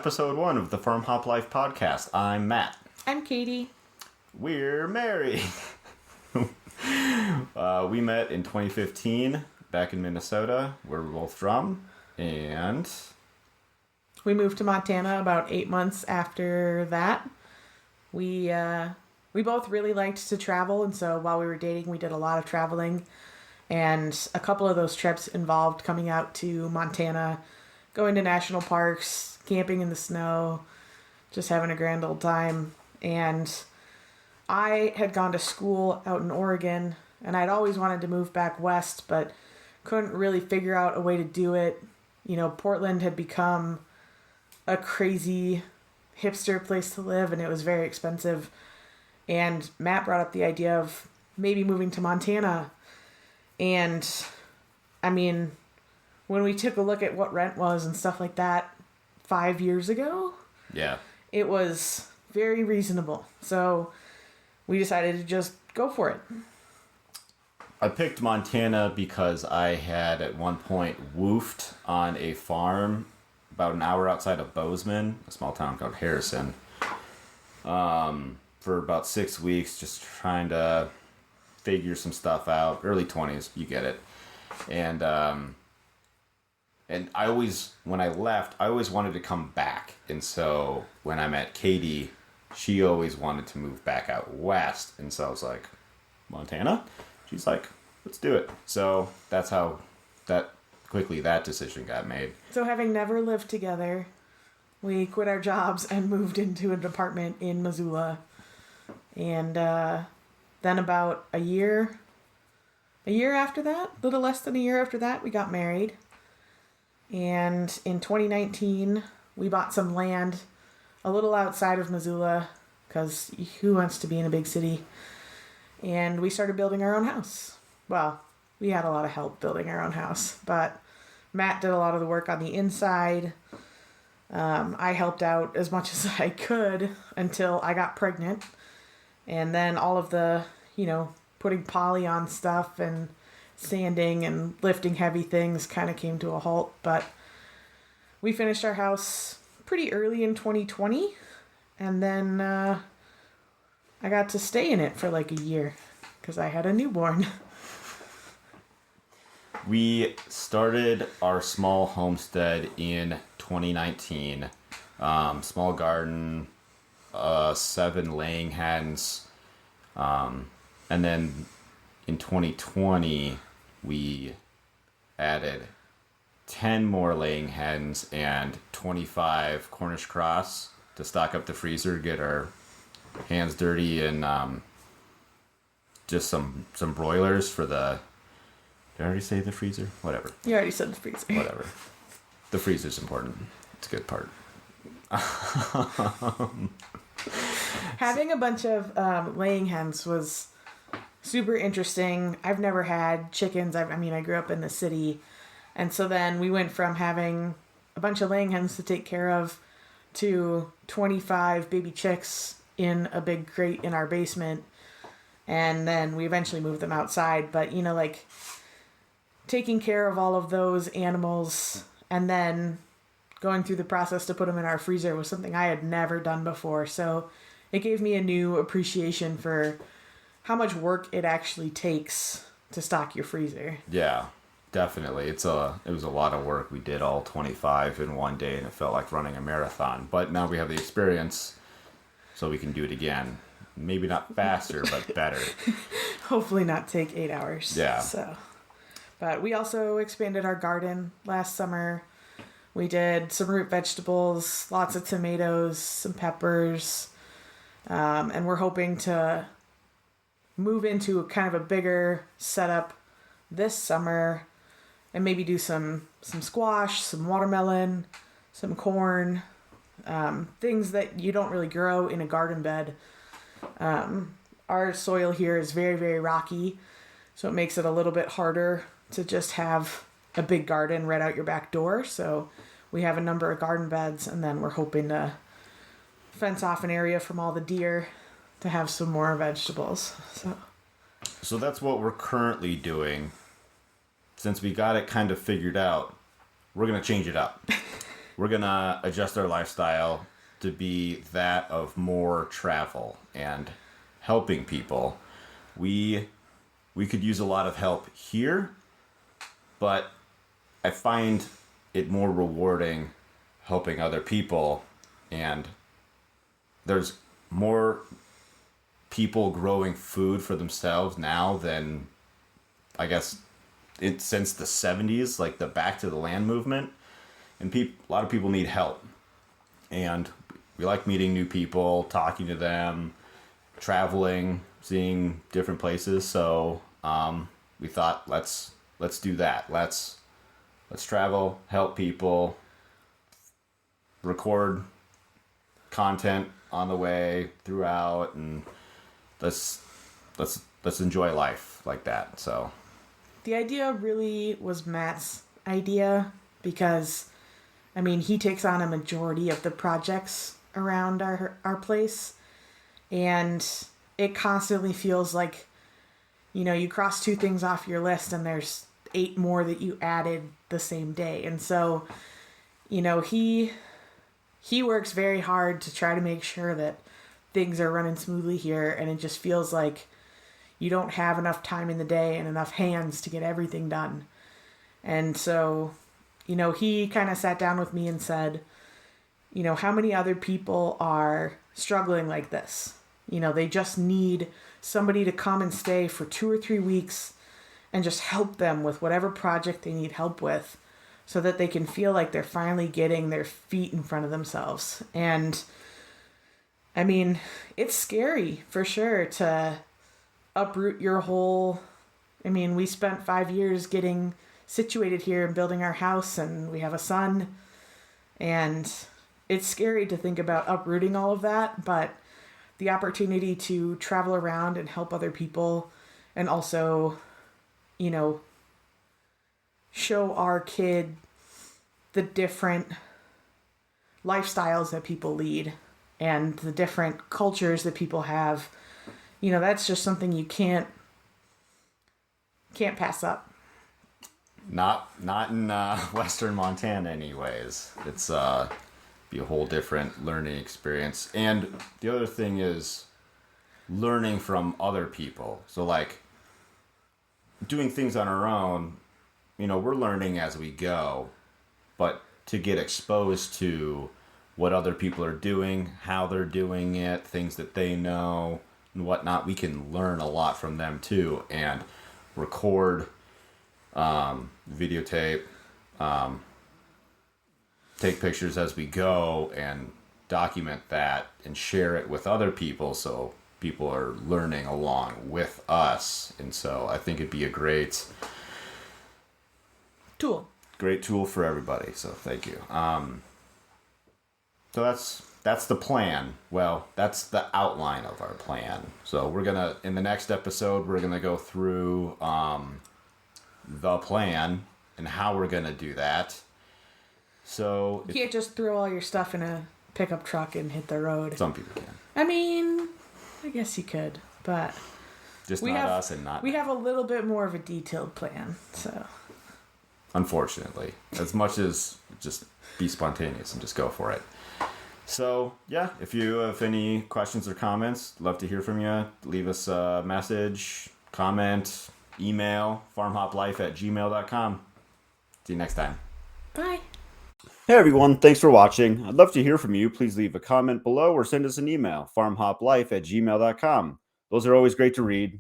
episode 1 of the FarmHopLife podcast. I'm Matt. I'm Kaitie. We're married. We met in 2015 back in Minnesota, where we're both from, and we moved to Montana about 8 months after that. We both really liked to travel, and so while we were dating, we did a lot of traveling. And a couple of those trips involved coming out to Montana, going to national parks, camping in the snow, just having a grand old time. And I had gone to school out in Oregon, and I'd always wanted to move back west, but couldn't really figure out a way to do it. You know, Portland had become a crazy hipster place to live, and it was very expensive. And Matt brought up the idea of maybe moving to Montana. And, I mean, when we took a look at what rent was and stuff like that 5 years ago, it was very reasonable. So we decided to just go for it. I picked Montana because I had at one point woofed on a farm about an hour outside of Bozeman, a small town called Harrison, for about 6 weeks, just trying to figure some stuff out. Early 20s, you get it. And I always, when I left, I always wanted to come back. And so when I met Kaitie, she always wanted to move back out west. And so I was like, Montana? She's like, let's do it. So that's how that decision got made. So having never lived together, we quit our jobs and moved into an apartment in Missoula. And then about a year after that, a little less than a year after that, we got married. And in 2019, we bought some land a little outside of Missoula, because who wants to be in a big city? And we started building our own house. Well, we had a lot of help building our own house, but Matt did a lot of the work on the inside. I helped out as much as I could until I got pregnant. And then all of the, putting poly on stuff and sanding and lifting heavy things kind of came to a halt. But we finished our house pretty early in 2020. And then I got to stay in it for like a year because I had a newborn. We started our small homestead in 2019. Small garden, 7 laying hens. And then in 2020, we added 10 more laying hens and 25 Cornish cross to stock up the freezer, get our hands dirty, and just some broilers for the... Did I already say the freezer? Whatever. You already said the freezer. Whatever. The freezer's important. It's a good part. Having a bunch of laying hens was super interesting. I've never had chickens. I grew up in the city. And so then we went from having a bunch of laying hens to take care of to 25 baby chicks in a big crate in our basement. And then we eventually moved them outside. But, taking care of all of those animals and then going through the process to put them in our freezer was something I had never done before. So it gave me a new appreciation for how much work it actually takes to stock your freezer. Yeah, definitely. It was a lot of work. We did all 25 in one day, and it felt like running a marathon. But now we have the experience, so we can do it again. Maybe not faster, but better. Hopefully not take 8 hours. Yeah. But we also expanded our garden last summer. We did some root vegetables, lots of tomatoes, some peppers, and we're hoping to move into kind of a bigger setup this summer and maybe do some squash, some watermelon, some corn, things that you don't really grow in a garden bed. Our soil here is very, very rocky, so it makes it a little bit harder to just have a big garden right out your back door. So we have a number of garden beds, and then we're hoping to fence off an area from all the deer to have some more vegetables. So that's what we're currently doing. Since we got it kind of figured out, we're going to change it up. we're going to adjust our lifestyle to be that of more travel and helping people. We could use a lot of help here, but I find it more rewarding helping other people, and there's more people growing food for themselves now than I guess since the 70s, like the back to the land movement. And a lot of people need help, and we like meeting new people, talking to them, traveling, seeing different places. So we thought let's do that. Let's travel, help people, record content on the way throughout, and let's enjoy life like that. So the idea really was Matt's idea because, I mean, he takes on a majority of the projects around our place, and it constantly feels like, you know, you cross 2 things off your list and there's 8 more that you added the same day. And so, you know, he works very hard to try to make sure that things are running smoothly here, and it just feels like you don't have enough time in the day and enough hands to get everything done. And so, you know, he kind of sat down with me and said, you know, how many other people are struggling like this? You know, they just need somebody to come and stay for 2 or 3 weeks and just help them with whatever project they need help with, so that they can feel like they're finally getting their feet in front of themselves. And I mean, it's scary for sure to uproot your whole, I mean, we spent 5 years getting situated here and building our house, and we have a son, and it's scary to think about uprooting all of that, but the opportunity to travel around and help other people, and also, you know, show our kid the different lifestyles that people lead and the different cultures that people have, you know, that's just something you can't pass up. Not in Western Montana, anyways. It's be a whole different learning experience. And the other thing is learning from other people. So like doing things on our own, you know, we're learning as we go, but to get exposed to what other people are doing, how they're doing it, things that they know and whatnot, we can learn a lot from them too, and record, videotape, take pictures as we go and document that and share it with other people, so people are learning along with us. And so I think it'd be a great tool for everybody. So thank you. So that's the plan. Well, that's the outline of our plan. So we're gonna, in the next episode, we're gonna go through the plan and how we're gonna do that. So you can't just throw all your stuff in a pickup truck and hit the road. Some people can. I mean, I guess you could, but just not us and not. We have a little bit more of a detailed plan, so. Unfortunately, as much as just be spontaneous and just go for it. So yeah, if you have any questions or comments, love to hear from you. Leave us a message, comment, email, farmhoplife@gmail.com. See you next time. Bye. Hey everyone, thanks for watching. I'd love to hear from you. Please leave a comment below or send us an email, farmhoplife@gmail.com. Those are always great to read.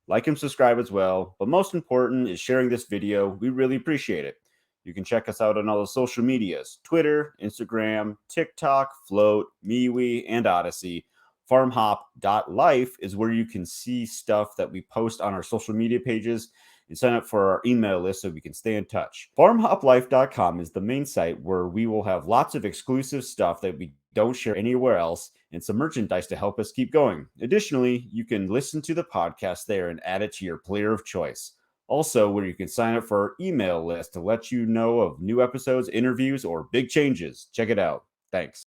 Like and subscribe as well, but most important is sharing this video. We really appreciate it. You can check us out on all the social medias, Twitter, Instagram, TikTok, Float, MeWe, and Odyssey. FarmHop.life is where you can see stuff that we post on our social media pages and sign up for our email list so we can stay in touch. FarmHopLife.com is the main site where we will have lots of exclusive stuff that we don't share anywhere else, and some merchandise to help us keep going. Additionally, you can listen to the podcast there and add it to your player of choice. Also, where you can sign up for our email list to let you know of new episodes, interviews, or big changes. Check it out. Thanks.